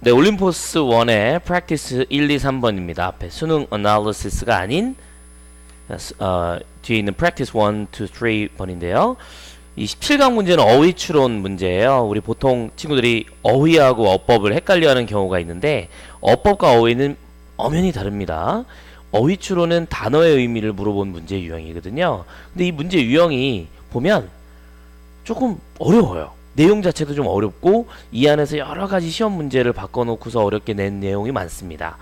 네, 올림포스 1의 practice 1, 2, 3번입니다. 앞에 수능 analysis가 아닌 뒤에 있는 practice 1, 2, 3번인데요. 이 17강 문제는 어휘 추론 문제예요. 우리 보통 친구들이 어휘하고 어법을 헷갈려하는 경우가 있는데 어법과 어휘는 엄연히 다릅니다. 어휘 추론은 단어의 의미를 물어본 문제 유형이거든요. 근데 이 문제 유형이 보면 조금 어려워요. 내용 자체도 좀 어렵고 이 안에서 여러 가지 시험 문제를 바꿔놓고서 어렵게 낸 내용이 많습니다.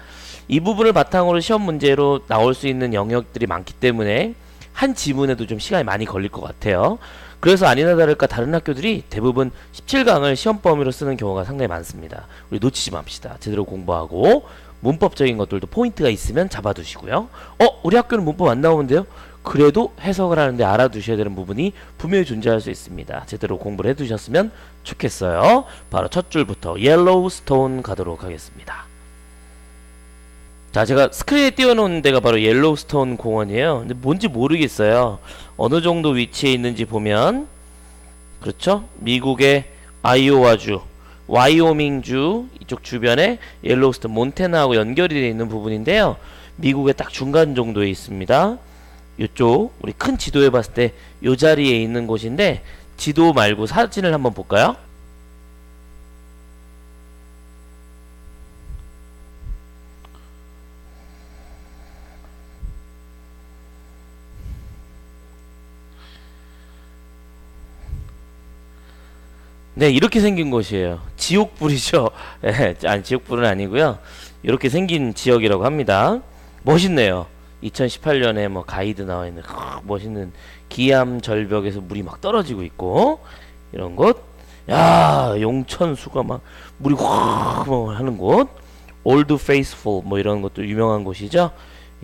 이 부분을 바탕으로 시험 문제로 나올 수 있는 영역들이 많기 때문에 한 지문에도 좀 시간이 많이 걸릴 것 같아요. 그래서 아니나 다를까 다른 학교들이 대부분 17강을 시험 범위로 쓰는 경우가 상당히 많습니다. 우리 놓치지 맙시다. 제대로 공부하고 문법적인 것들도 포인트가 있으면 잡아두시고요. 우리 학교는 문법 안 나오는데요? 그래도 해석을 하는데 알아두셔야 되는 부분이 분명히 존재할 수 있습니다. 제대로 공부를 해두셨으면 좋겠어요. 바로 첫 줄부터 옐로우스톤 가도록 하겠습니다. 자, 제가 스크린에 띄워놓은 데가 바로 옐로우스톤 공원이에요. 근데 뭔지 모르겠어요. 어느 정도 위치에 있는지 보면 그렇죠? 미국의 아이오와주, 와이오밍주 이쪽 주변에 옐로우스톤, 몬태나하고 연결이 되어 있는 부분인데요. 미국의 딱 중간 정도에 있습니다. 이쪽 우리 큰 지도에 봤을 때 이 자리에 있는 곳인데 지도 말고 사진을 한번 볼까요? 네, 이렇게 생긴 곳이에요. 지옥불이죠. 아니, 지옥불은 아니고요. 이렇게 생긴 지역이라고 합니다. 멋있네요. 2018년에 뭐 가이드 나와 있는 멋있는 기암 절벽에서 물이 막 떨어지고 있고 이런 곳. 야, 용천수가 막 물이 확 뭐 하는 곳. 올드 페이스풀 뭐 이런 것도 유명한 곳이죠.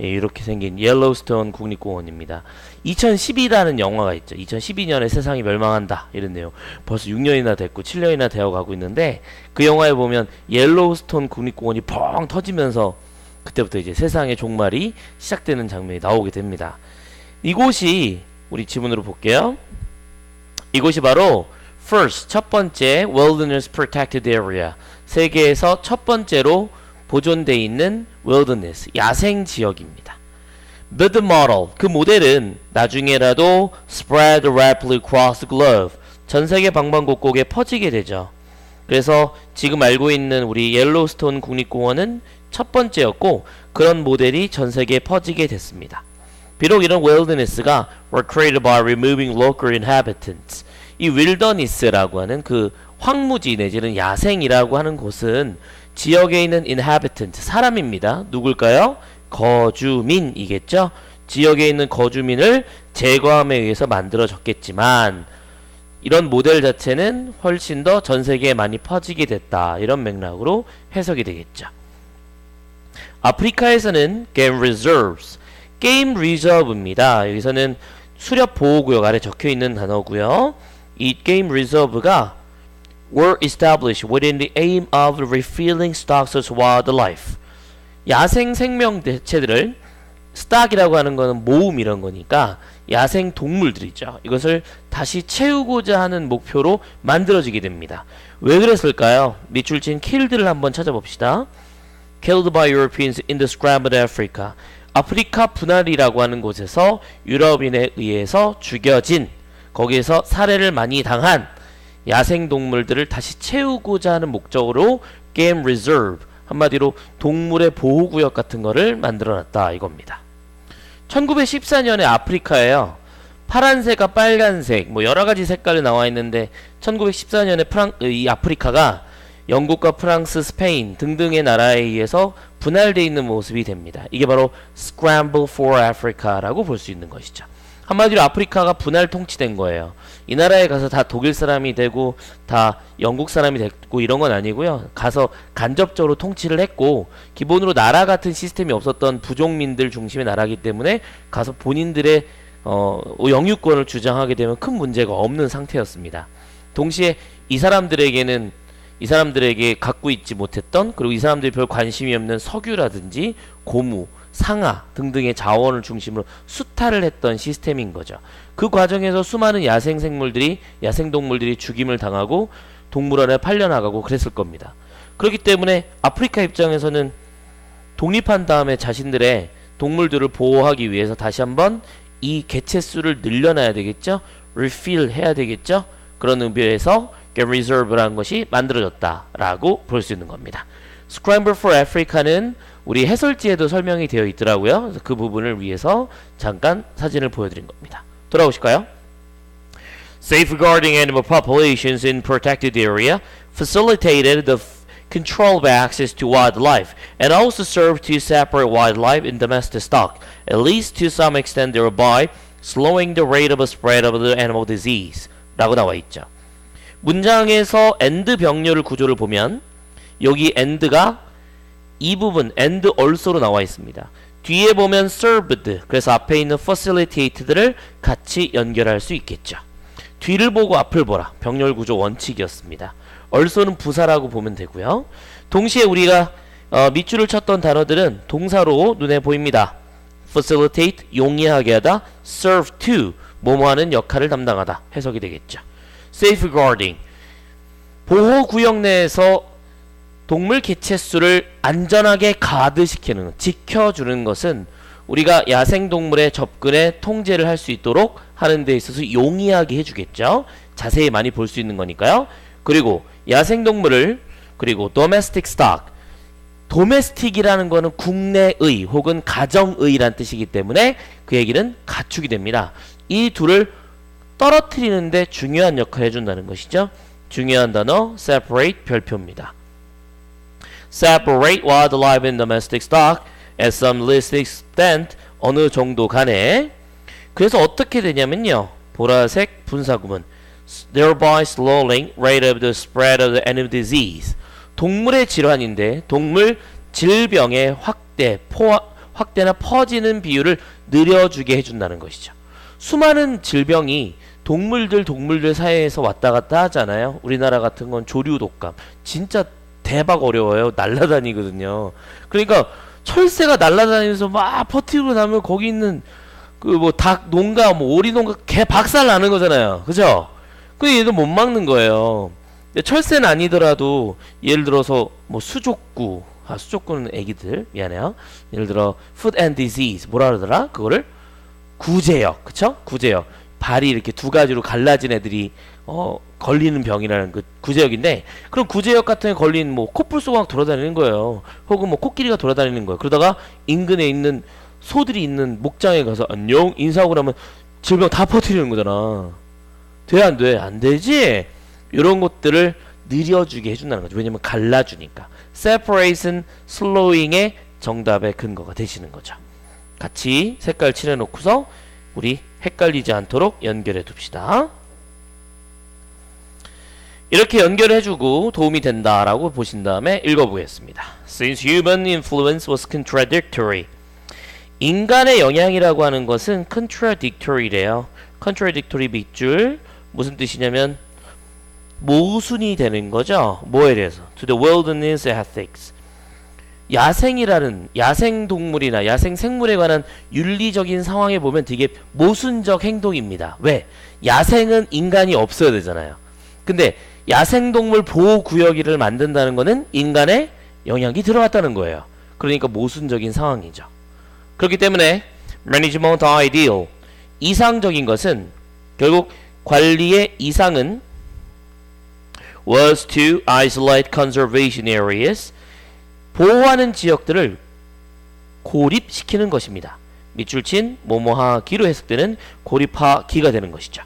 예, 이렇게 생긴 옐로우스톤 국립공원입니다. 2012라는 영화가 있죠. 2012년에 세상이 멸망한다 이런 내용. 벌써 6년이나 됐고 7년이나 되어 가고 있는데 그 영화에 보면 옐로우스톤 국립공원이 펑 터지면서 그때부터 이제 세상의 종말이 시작되는 장면이 나오게 됩니다. 이곳이 우리 지문으로 볼게요. 이곳이 바로 first 첫 번째 wilderness protected area 세계에서 첫 번째로 보존되어 있는 wilderness 야생 지역입니다. But the model 그 모델은 나중에라도 spread rapidly across the globe 전 세계 방방곡곡에 퍼지게 되죠. 그래서 지금 알고 있는 우리 옐로우스톤 국립공원은 첫 번째였고 그런 모델이 전 세계에 퍼지게 됐습니다. 비록 이런 wilderness가 were created by removing local inhabitants 이 wilderness라고 하는 그 황무지 내지는 야생이라고 하는 곳은 지역에 있는 inhabitant 사람입니다. 누굴까요? 거주민이겠죠. 지역에 있는 거주민을 제거함에 의해서 만들어졌겠지만 이런 모델 자체는 훨씬 더 전 세계에 많이 퍼지게 됐다. 이런 맥락으로 해석이 되겠죠. 아프리카에서는 Game Reserves, Game Reserve입니다. 여기서는 수렵 보호구역 아래 적혀있는 단어고요. 이 Game Reserve가 were established within the aim of refilling stocks of wildlife. 야생 생명 대체들을 stock이라고 하는 거는 모음 이런 거니까 야생 동물들이죠. 이것을 다시 채우고자 하는 목표로 만들어지게 됩니다. 왜 그랬을까요? 밑줄 친 killed를 한번 찾아봅시다. Killed by Europeans in the scrambled Africa. 아프리카 분할이라고 하는 곳에서 유럽인에 의해서 죽여진 거기에서 살해를 많이 당한 야생동물들을 다시 채우고자 하는 목적으로 Game Reserve 한마디로 동물의 보호구역 같은 거를 만들어놨다 이겁니다. 1914년에 아프리카에요. 파란색과 빨간색 뭐 여러가지 색깔이 나와 있는데 1914년에 이 아프리카가 영국과 프랑스, 스페인 등등의 나라에 의해서 분할되어 있는 모습이 됩니다. 이게 바로 Scramble for Africa라고 볼 수 있는 것이죠. 한마디로 아프리카가 분할 통치된 거예요. 이 나라에 가서 다 독일 사람이 되고 다 영국 사람이 됐고 이런 건 아니고요. 가서 간접적으로 통치를 했고 기본으로 나라 같은 시스템이 없었던 부족민들 중심의 나라이기 때문에 가서 본인들의 영유권을 주장하게 되면 큰 문제가 없는 상태였습니다. 동시에 이 사람들에게 갖고 있지 못했던 그리고 이 사람들이 별 관심이 없는 석유라든지 고무, 상하 등등의 자원을 중심으로 수탈을 했던 시스템인 거죠. 그 과정에서 수많은 야생동물들이 죽임을 당하고 동물원에 팔려나가고 그랬을 겁니다. 그렇기 때문에 아프리카 입장에서는 독립한 다음에 자신들의 동물들을 보호하기 위해서 다시 한번 이 개체수를 늘려놔야 되겠죠. refill 해야 되겠죠. 그런 의미에서 game reserve라는 것이 만들어졌다라고 볼 수 있는 겁니다. Scramble for Africa는 우리 해설지에도 설명이 되어 있더라고요. 그래서 그 부분을 위해서 잠깐 사진을 보여드린 겁니다. 돌아오실까요? Safeguarding animal populations in protected area facilitated the control of access to wildlife and also served to separate wildlife in domestic stock, at least to some extent thereby slowing the rate of spread of the animal disease 라고 나와 있죠. 문장에서 and 병렬 구조를 보면 여기 and가 이 부분 and also로 나와 있습니다. 뒤에 보면 served, 그래서 앞에 있는 facilitated를 같이 연결할 수 있겠죠. 뒤를 보고 앞을 보라, 병렬 구조 원칙이었습니다. also는 부사라고 보면 되고요. 동시에 우리가 밑줄을 쳤던 단어들은 동사로 눈에 보입니다. facilitate, 용이하게 하다, serve to, 뭐뭐하는 역할을 담당하다 해석이 되겠죠. safeguarding, 보호구역 내에서 동물 개체수를 안전하게 가드시키는, 지켜주는 것은 우리가 야생동물의 접근에 통제를 할 수 있도록 하는 데 있어서 용이하게 해주겠죠. 자세히 많이 볼 수 있는 거니까요. 그리고 야생동물을, 그리고 domestic stock, domestic이라는 거는 국내의 혹은 가정의란 뜻이기 때문에 그 얘기는 가축이 됩니다. 이 둘을 떨어뜨리는데 중요한 역할을 해준다는 것이죠. 중요한 단어 separate 별표입니다. separate wildlife and domestic stock at some least extent, 어느 정도 간에. 그래서 어떻게 되냐면요, 보라색 분사구문 thereby slowing rate of the spread of the animal disease, 동물의 질환인데 동물 질병의 확대나 퍼지는 비율을 느려주게 해준다는 것이죠. 수많은 질병이 동물들 사이에서 왔다 갔다 하잖아요. 우리나라 같은 건 조류 독감 진짜 대박 어려워요. 날라다니거든요. 그러니까 철새가 날라다니면서 막 퍼뜨리고 나면 거기 있는 그 뭐 닭 농가, 뭐 오리 농가 개 박살 나는 거잖아요. 그죠? 근데 얘도 못 막는 거예요. 철새는 아니더라도 예를 들어서 뭐 수족구는 애기들, 미안해요. 예를 들어 food and disease, 뭐라 그러더라? 그거를 구제역, 그쵸? 구제역, 발이 이렇게 두 가지로 갈라진 애들이 걸리는 병이라는 그 구제역인데, 그럼 구제역 같은 데 걸린 뭐 코뿔소가 돌아다니는 거예요. 혹은 뭐 코끼리가 돌아다니는 거예요. 그러다가 인근에 있는 소들이 있는 목장에 가서 안녕 인사하고 나면 질병 다 퍼뜨리는 거잖아. 돼 안 돼? 안 되지? 이런 것들을 느려주게 해준다는 거죠. 왜냐면 갈라주니까. separation, slowing의 정답의 근거가 되시는 거죠. 같이 색깔 칠해놓고서 우리 헷갈리지 않도록 연결해 둡시다. 이렇게 연결해주고 도움이 된다라고 보신 다음에 읽어보겠습니다. Since human influence was contradictory, 인간의 영향이라고 하는 것은 contradictory래요. contradictory 밑줄 무슨 뜻이냐면 모순이 되는 거죠. 뭐에 대해서? To the wilderness ethics. 야생동물이나 야생생물에 관한 윤리적인 상황에 보면 되게 모순적 행동입니다. 왜? 야생은 인간이 없어야 되잖아요. 근데 야생동물 보호구역을 만든다는 거는 인간의 영향이 들어갔다는 거예요. 그러니까 모순적인 상황이죠. 그렇기 때문에 management ideal, 이상적인 것은 결국 관리의 이상은 was to isolate conservation areas, 보호하는 지역들을 고립시키는 것입니다. 밑줄 친 뭐뭐하기로 해석되는 고립하기가 되는 것이죠.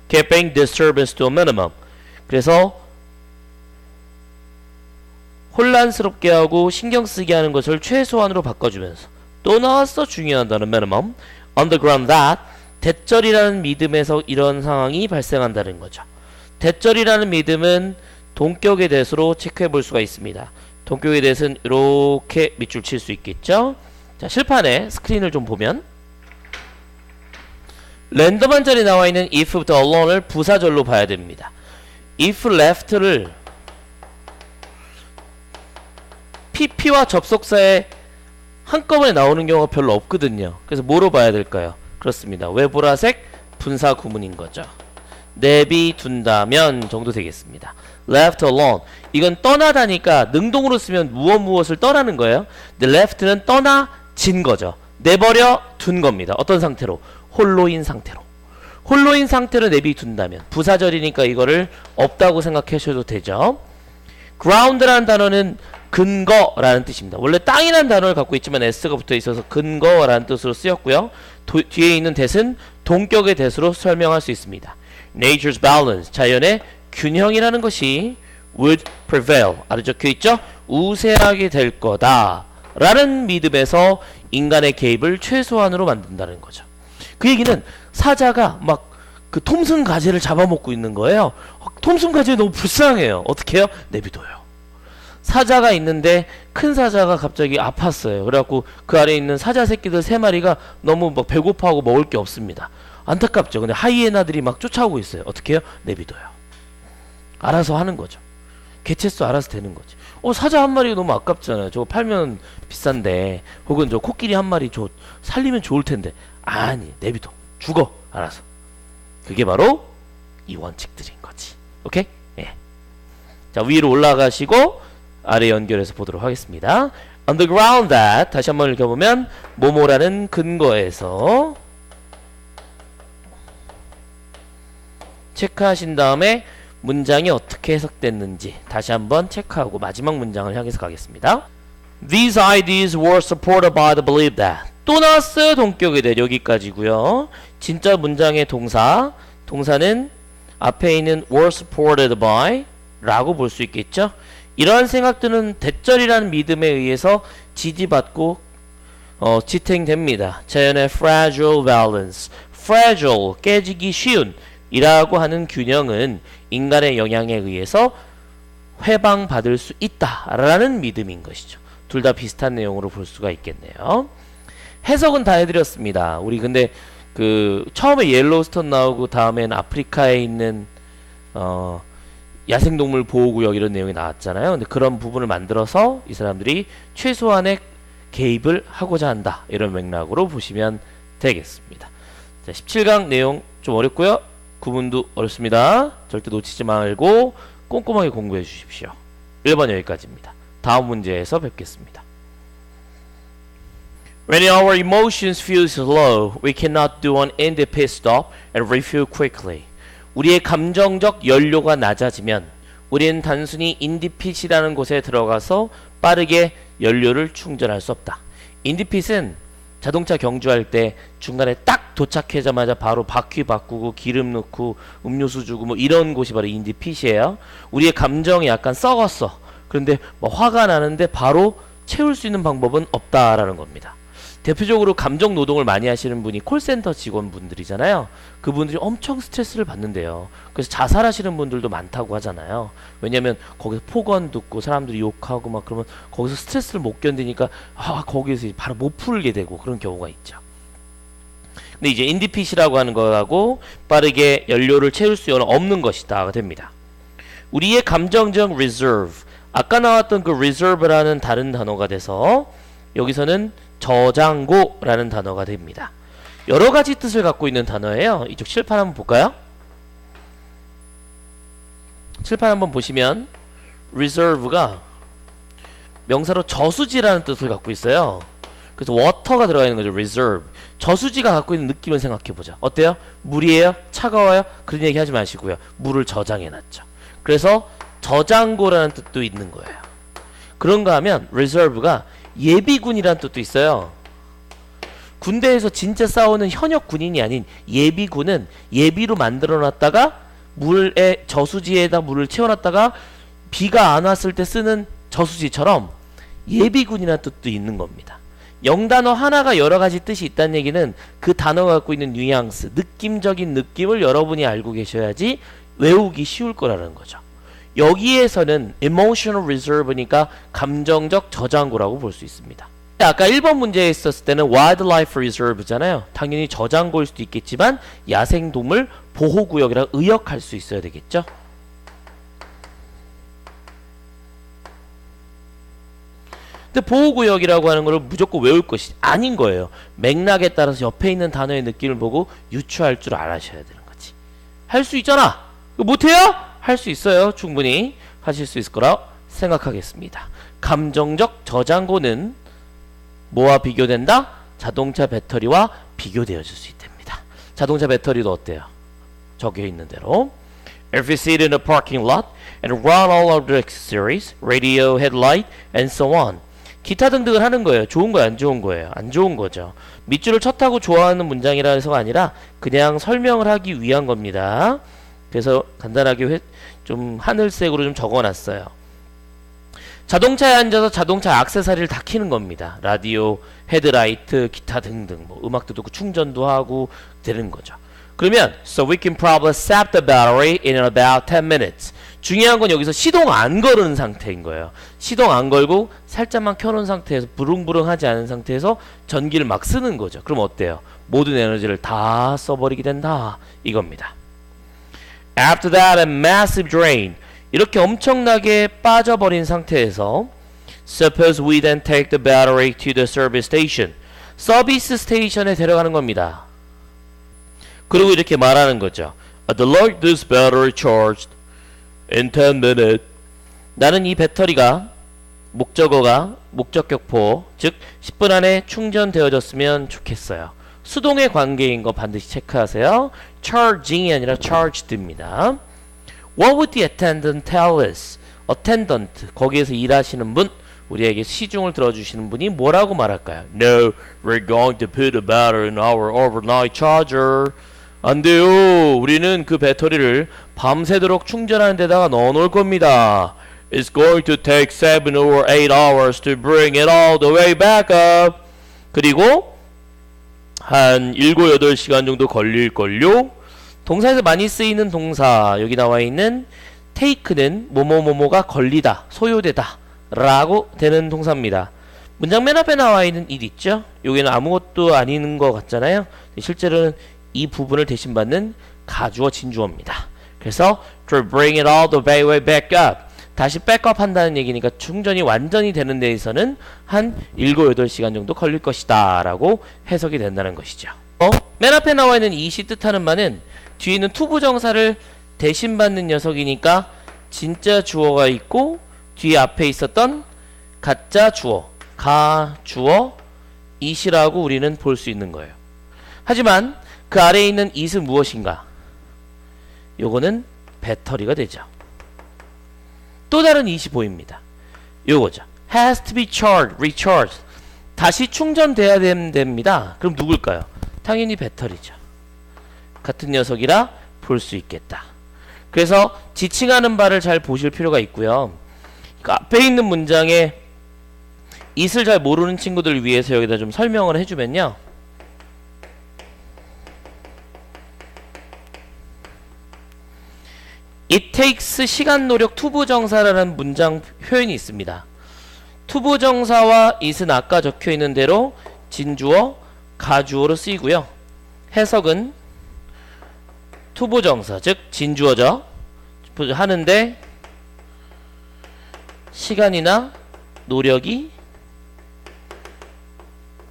keeping disturbance to a minimum, 그래서 혼란스럽게 하고 신경쓰게 하는 것을 최소한으로 바꿔주면서, 또 나왔어 중요한 단어 minimum, underground that, 대절이라는 믿음에서 이런 상황이 발생한다는 거죠. 대절이라는 믿음은 동격의 대수로 체크해 볼 수가 있습니다. 동격의 대수는 이렇게 밑줄 칠 수 있겠죠. 자, 실판에 스크린을 좀 보면 랜덤한 자리에 나와 있는 if부터 alone을 부사절로 봐야 됩니다. if left를 pp와 접속사에 한꺼번에 나오는 경우가 별로 없거든요. 그래서 뭐로 봐야 될까요? 그렇습니다. 왜 보라색? 분사 구문인 거죠. 내비둔다면 정도 되겠습니다. left alone. 이건 떠나다니까 능동으로 쓰면 무엇을 떠나는 거예요. 근데 left는 떠나진 거죠. 내버려 둔 겁니다. 어떤 상태로? 홀로인 상태로. 홀로인 상태로 내비둔다면 부사절이니까 이거를 없다고 생각하셔도 되죠. ground라는 단어는 근거라는 뜻입니다. 원래 땅이라는 단어를 갖고 있지만 s가 붙어 있어서 근거라는 뜻으로 쓰였고요. 뒤에 있는 that은 동격의 that으로 설명할 수 있습니다. Nature's balance, 자연의 균형이라는 것이 would prevail, 아래 적혀있죠? 우세하게 될 거다 라는 믿음에서 인간의 개입을 최소한으로 만든다는 거죠. 그 얘기는 사자가 막 그 톰슨 가재를 잡아먹고 있는 거예요. 톰슨 가재 너무 불쌍해요. 어떻게 해요? 내비둬요. 사자가 있는데 큰 사자가 갑자기 아팠어요. 그래갖고 그 아래에 있는 사자 새끼들 3마리가 너무 막 배고파하고 먹을 게 없습니다. 안타깝죠. 근데 하이에나들이 막 쫓아오고 있어요. 어떻게 해요? 내비둬요. 알아서 하는 거죠. 개체수 알아서 되는 거지. 사자 한 마리가 너무 아깝잖아요. 저거 팔면 비싼데. 혹은 저 코끼리 한 마리 살리면 좋을 텐데. 아니, 내비둬. 죽어. 알아서. 그게 바로 이 원칙들인 거지. 오케이? 예. 자, 위로 올라가시고 아래 연결해서 보도록 하겠습니다. On the ground that, 다시 한번 읽어보면 뭐뭐라는 근거에서 체크하신 다음에 문장이 어떻게 해석됐는지 다시 한번 체크하고 마지막 문장을 향해서 가겠습니다. These ideas were supported by the belief that. 또 나왔어요. 동격에 대해 여기까지고요. 진짜 문장의 동사는 앞에 있는 were supported by 라고 볼 수 있겠죠. 이러한 생각들은 대절이라는 믿음에 의해서 지지받고 지탱됩니다. 자연의 fragile balance, fragile, 깨지기 쉬운 이라고 하는 균형은 인간의 영향에 의해서 회방받을 수 있다라는 믿음인 것이죠. 둘 다 비슷한 내용으로 볼 수가 있겠네요. 해석은 다 해드렸습니다. 우리 근데 그 처음에 옐로우스톤 나오고 다음엔 아프리카에 있는 야생동물 보호구역 이런 내용이 나왔잖아요. 근데 그런 부분을 만들어서 이 사람들이 최소한의 개입을 하고자 한다. 이런 맥락으로 보시면 되겠습니다. 자, 17강 내용 좀 어렵고요. 구문도 어렵습니다. 절대 놓치지 말고 꼼꼼하게 공부해 주십시오. 1번 여기까지입니다. 다음 문제에서 뵙겠습니다. When our emotions feel low, we cannot do an in-depth pit stop and refuel quickly. 우리의 감정적 연료가 낮아지면 우리는 단순히 인디핏이라는 곳에 들어가서 빠르게 연료를 충전할 수 없다. 인디핏은 자동차 경주할 때 중간에 딱 도착하자마자 바로 바퀴 바꾸고 기름 넣고 음료수 주고 뭐 이런 곳이 바로 인디핏이에요. 우리의 감정이 약간 썩었어. 그런데 뭐 화가 나는데 바로 채울 수 있는 방법은 없다라는 겁니다. 대표적으로 감정 노동을 많이 하시는 분이 콜센터 직원분들이잖아요. 그분들이 엄청 스트레스를 받는데요. 그래서 자살하시는 분들도 많다고 하잖아요. 왜냐면 거기서 폭언 듣고 사람들이 욕하고 막 그러면 거기서 스트레스를 못 견디니까 거기에서 바로 못 풀게 되고 그런 경우가 있죠. 근데 이제 인디핏이라고 하는 거하고 빠르게 연료를 채울 수 없는 것이다가 됩니다. 우리의 감정적 reserve, 아까 나왔던 그 reserve라는 다른 단어가 돼서 여기서는 저장고라는 단어가 됩니다. 여러 가지 뜻을 갖고 있는 단어예요. 이쪽 칠판 한번 볼까요? 칠판 한번 보시면 reserve가 명사로 저수지라는 뜻을 갖고 있어요. 그래서 water가 들어가 있는 거죠. reserve. 저수지가 갖고 있는 느낌을 생각해 보자. 어때요? 물이에요? 차가워요? 그런 얘기 하지 마시고요. 물을 저장해 놨죠. 그래서 저장고라는 뜻도 있는 거예요. 그런가 하면 reserve가 예비군이라는 뜻도 있어요. 군대에서 진짜 싸우는 현역 군인이 아닌 예비군은 예비로 만들어 놨다가 물에 저수지에다 물을 채워 놨다가 비가 안 왔을 때 쓰는 저수지처럼 예비군이라는 뜻도 있는 겁니다. 영단어 하나가 여러 가지 뜻이 있다는 얘기는 그 단어가 갖고 있는 뉘앙스, 느낌적인 느낌을 여러분이 알고 계셔야지 외우기 쉬울 거라는 거죠. 여기에서는 emotional reserve니까 감정적 저장고라고 볼 수 있습니다. 아까 1번 문제에 있었을 때는 wildlife reserve잖아요. 당연히 저장고일 수도 있겠지만 야생동물 보호구역이라 의역할 수 있어야 되겠죠. 근데 보호구역이라고 하는 걸 무조건 외울 것이 아닌 거예요. 맥락에 따라서 옆에 있는 단어의 느낌을 보고 유추할 줄 알아셔야 되는 거지. 할 수 있잖아. 이거 못해요? 할 수 있어요. 충분히 하실 수 있을 거라 생각하겠습니다. 감정적 저장고는 뭐와 비교된다? 자동차 배터리와 비교되어질 수 있답니다. 자동차 배터리도 어때요? 적혀 있는 대로 If you sit in a parking lot and run all of the accessories, radio, headlight, and so on. 기타 등등을 하는 거예요. 좋은 거예요? 안 좋은 거예요? 안 좋은 거죠. 밑줄을 첫 타고 좋아하는 문장이라 해서가 아니라 그냥 설명을 하기 위한 겁니다. 그래서 간단하게 좀 하늘색으로 좀 적어놨어요. 자동차에 앉아서 자동차 액세서리를 다 켜는 겁니다. 라디오, 헤드라이트, 기타 등등 뭐 음악도 듣고 충전도 하고 되는 거죠. 그러면 so we can probably sap the battery in about 10 minutes. 중요한 건 여기서 시동 안 거는 상태인 거예요. 시동 안 걸고 살짝만 켜놓은 상태에서 부릉부릉 하지 않은 상태에서 전기를 막 쓰는 거죠. 그럼 어때요? 모든 에너지를 다 써버리게 된다. 이겁니다. After that, a massive drain. 이렇게 엄청나게 빠져버린 상태에서 Suppose we then take the battery to the service station. 서비스 스테이션에 데려가는 겁니다. 그리고 이렇게 말하는 거죠. I'd like this battery charged in 10 minutes. 나는 이 배터리가 목적어가 목적격포 즉 10분 안에 충전되어졌으면 좋겠어요. 수동의 관계인 거 반드시 체크하세요. charging이 아니라 charged입니다. What would the attendant tell us? attendant 거기에서 일하시는 분 우리에게 시중을 들어주시는 분이 뭐라고 말할까요? No, we're going to put the battery in our overnight charger. 안 돼요. 우리는 그 배터리를 밤새도록 충전하는 데다가 넣어놓을 겁니다. It's going to take 7 or 8 hours to bring it all the way back up. 그리고 한 7, 8시간 정도 걸릴걸요. 동사에서 많이 쓰이는 동사 여기 나와 있는 take는 뭐뭐뭐뭐가 걸리다, 소요되다 라고 되는 동사입니다. 문장 맨 앞에 나와 있는 it 있죠? 여기는 아무것도 아닌 것 같잖아요. 실제로는 이 부분을 대신 받는 가주어 진주어입니다. 그래서 to bring it all the way back up 다시 백업 한다는 얘기니까 충전이 완전히 되는 데에서는 한 7, 8시간 정도 걸릴 것이다 라고 해석이 된다는 것이죠. 맨 앞에 나와 있는 it이 뜻하는 바는 뒤에 있는 투부정사를 대신 받는 녀석이니까 진짜 주어가 있고 뒤에 앞에 있었던 가짜 주어, 가주어 it이라고 우리는 볼 수 있는 거예요. 하지만 그 아래에 있는 it은 무엇인가? 요거는 배터리가 되죠. 또 다른 it이 보입니다. 요거죠. has to be charged, recharged. 다시 충전돼야 됩니다. 그럼 누굴까요? 당연히 배터리죠. 같은 녀석이라 볼 수 있겠다. 그래서 지칭하는 바를 잘 보실 필요가 있고요. 그 앞에 있는 문장에 it을 잘 모르는 친구들을 위해서 여기다 좀 설명을 해주면요. It takes 시간 노력 투부정사라는 문장 표현이 있습니다. 투부정사와 it은 아까 적혀 있는 대로 진주어, 가주어로 쓰이고요. 해석은 투부정사 즉 진주어죠. 하는데 시간이나 노력이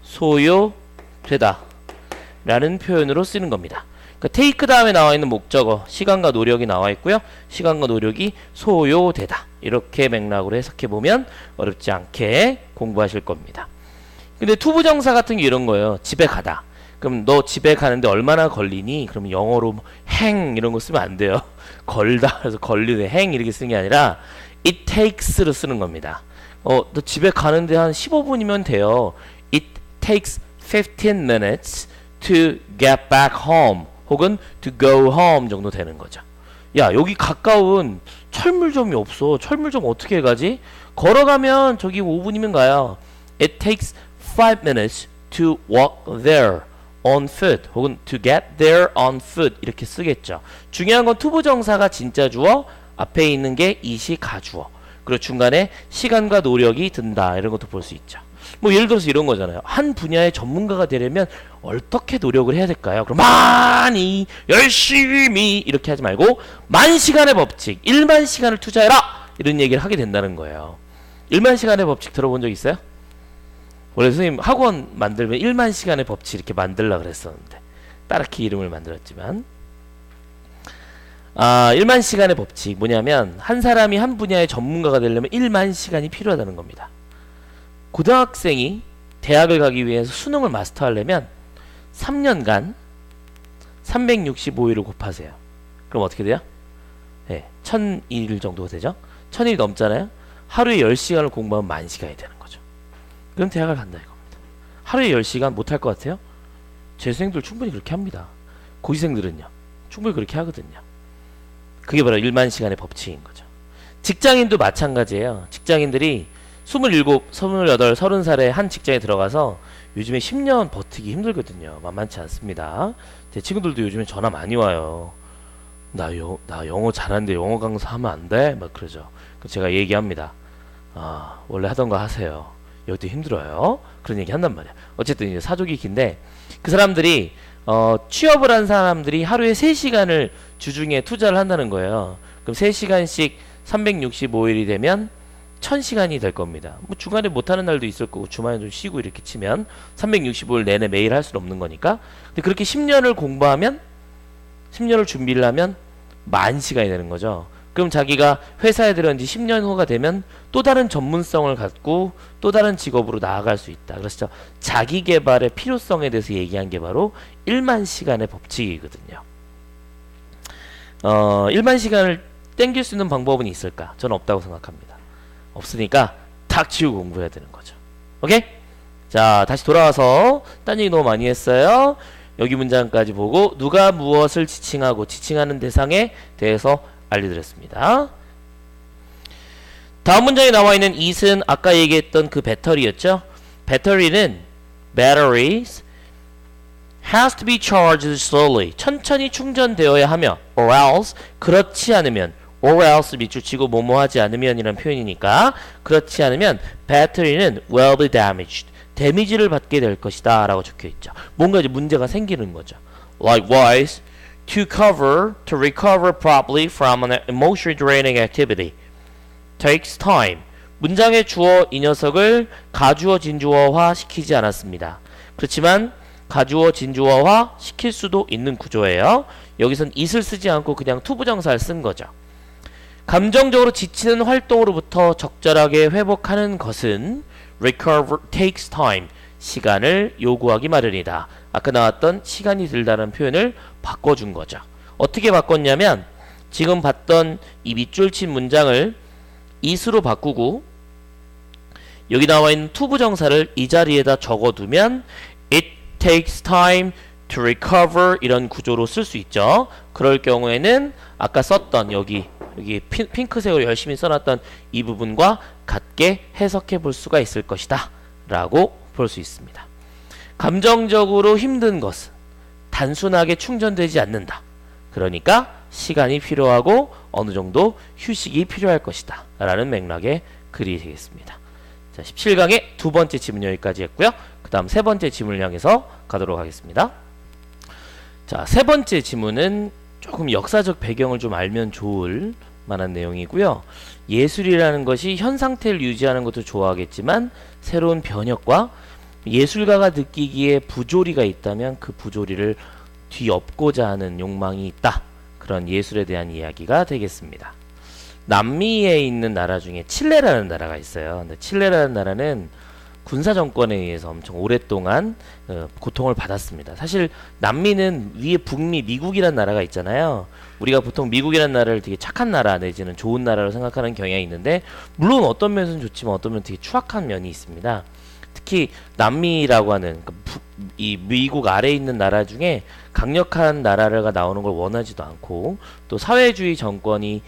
소요되다 라는 표현으로 쓰는 겁니다. 그러니까 take 다음에 나와 있는 목적어 시간과 노력이 나와 있고요. 시간과 노력이 소요되다 이렇게 맥락으로 해석해 보면 어렵지 않게 공부하실 겁니다. 근데 투부정사 같은 게 이런 거예요. 집에 가다. 그럼 너 집에 가는데 얼마나 걸리니? 그러면 영어로 행 이런 거 쓰면 안 돼요. 걸다 그래서 걸리네 행 이렇게 쓰는 게 아니라 it takes로 쓰는 겁니다. 너 집에 가는데 한 15분이면 돼요. It takes 15 minutes to get back home. 혹은 to go home 정도 되는 거죠. 야 여기 가까운 철물점이 없어. 철물점 어떻게 가지? 걸어가면 저기 5분이면 가요. It takes 5 minutes to walk there on foot 혹은 to get there on foot 이렇게 쓰겠죠. 중요한 건 투부정사가 진짜 주어 앞에 있는 게 it이 가주어 그리고 중간에 시간과 노력이 든다 이런 것도 볼 수 있죠. 뭐 예를 들어서 이런 거잖아요. 한 분야의 전문가가 되려면 어떻게 노력을 해야 될까요? 그럼 많이 열심히 이렇게 하지 말고 만 시간의 법칙 1만 시간을 투자해라 이런 얘기를 하게 된다는 거예요. 1만 시간의 법칙 들어본 적 있어요? 원래 선생님 학원 만들면 1만 시간의 법칙 이렇게 만들려고 그랬었는데 따르키 이름을 만들었지만 1만 시간의 법칙 뭐냐면 한 사람이 한 분야의 전문가가 되려면 1만 시간이 필요하다는 겁니다. 고등학생이 대학을 가기 위해서 수능을 마스터하려면 3년간 365일을 곱하세요. 그럼 어떻게 돼요? 네, 1000일 정도가 되죠. 1000일이 넘잖아요. 하루에 10시간을 공부하면 10,000시간이 되는 거죠. 그럼 대학을 간다 이겁니다. 하루에 10시간 못할 것 같아요? 재수생들 충분히 그렇게 합니다. 고시생들은요 충분히 그렇게 하거든요. 그게 바로 1만 시간의 법칙인 거죠. 직장인도 마찬가지예요. 직장인들이 27, 28, 30살에 한 직장에 들어가서 요즘에 10년 버티기 힘들거든요. 만만치 않습니다. 제 친구들도 요즘에 전화 많이 와요. 나 영어 잘하는데 영어 강사 하면 안 돼? 막 그러죠. 제가 얘기합니다. 원래 하던 거 하세요. 여기도 힘들어요. 그런 얘기 한단 말이야. 어쨌든 이제 사족이 긴데 그 사람들이 취업을 한 사람들이 하루에 3시간을 주중에 투자를 한다는 거예요. 그럼 3시간씩 365일이 되면 1000시간이 될 겁니다. 뭐 중간에 못하는 날도 있을 거고 주말에 좀 쉬고 이렇게 치면 365일 내내 매일 할 수는 없는 거니까. 근데 그렇게 10년을 공부하면 10년을 준비를 하면 10,000시간이 되는 거죠. 그럼 자기가 회사에 들어온 지 10년 후가 되면 또 다른 전문성을 갖고 또 다른 직업으로 나아갈 수 있다. 그래서 자기 개발의 필요성에 대해서 얘기한 게 바로 1만 시간의 법칙이거든요. 1만 시간을 땡길 수 있는 방법은 있을까? 저는 없다고 생각합니다. 없으니까 탁 치우고 공부해야 되는 거죠. 오케이? 자, 다시 돌아와서 딴 얘기 너무 많이 했어요. 여기 문장까지 보고 누가 무엇을 지칭하고 지칭하는 대상에 대해서 알려드렸습니다. 다음 문장에 나와 있는 it은 아까 얘기했던 그 배터리였죠. 배터리는 batteries has to be charged slowly. 천천히 충전되어야 하며 or else 그렇지 않으면 or else 밑줄 치고 뭐뭐 하지 않으면 이란 표현이니까 그렇지 않으면 배터리는 will be damaged. 데미지를 받게 될 것이다 라고 적혀있죠. 뭔가 이제 문제가 생기는 거죠. Likewise, to recover properly from an emotionally draining activity takes time. 문장의 주어 이 녀석을 가주어 진주어화 시키지 않았습니다. 그렇지만 가주어 진주어화 시킬 수도 있는 구조예요. 여기선 it을 쓰지 않고 그냥 투부정사를 쓴 거죠. 감정적으로 지치는 활동으로부터 적절하게 회복하는 것은 recover takes time. 시간을 요구하기 마련이다. 아까 나왔던 시간이 들다는 표현을 바꿔준 거죠. 어떻게 바꿨냐면 지금 봤던 이 밑줄 친 문장을 it으로 바꾸고 여기 나와 있는 투부정사를 이 자리에다 적어두면 it takes time to recover 이런 구조로 쓸 수 있죠. 그럴 경우에는 아까 썼던 여기 핑크색으로 열심히 써놨던 이 부분과 같게 해석해 볼 수가 있을 것이다 라고 볼 수 있습니다. 감정적으로 힘든 것은 단순하게 충전되지 않는다. 그러니까 시간이 필요하고 어느 정도 휴식이 필요할 것이다 라는 맥락의 글이 되겠습니다. 자, 17강의 두 번째 지문 여기까지 했고요. 그 다음 세 번째 지문을 향해서 가도록 하겠습니다. 자, 세 번째 지문은 조금 역사적 배경을 좀 알면 좋을 만한 내용이고요. 예술이라는 것이 현 상태를 유지하는 것도 좋아하겠지만 새로운 변혁과 예술가가 느끼기에 부조리가 있다면 그 부조리를 뒤엎고자 하는 욕망이 있다. 그런 예술에 대한 이야기가 되겠습니다. 남미에 있는 나라 중에 칠레라는 나라가 있어요. 근데 칠레라는 나라는 군사 정권에 의해서 엄청 오랫동안 고통을 받았습니다. 사실 남미는 위에 북미 미국이라는 나라가 있잖아요. 우리가 보통 미국이라는 나라를 되게 착한 나라 내지는 좋은 나라로 생각하는 경향이 있는데 물론 어떤 면에서는 좋지만 어떤 면은 되게 추악한 면이 있습니다. 특히 남미라고 하는 이 미국 아래에 있는 나라 중에 강력한 나라가 나오는 걸 원하지도 않고 또 사회주의 정권이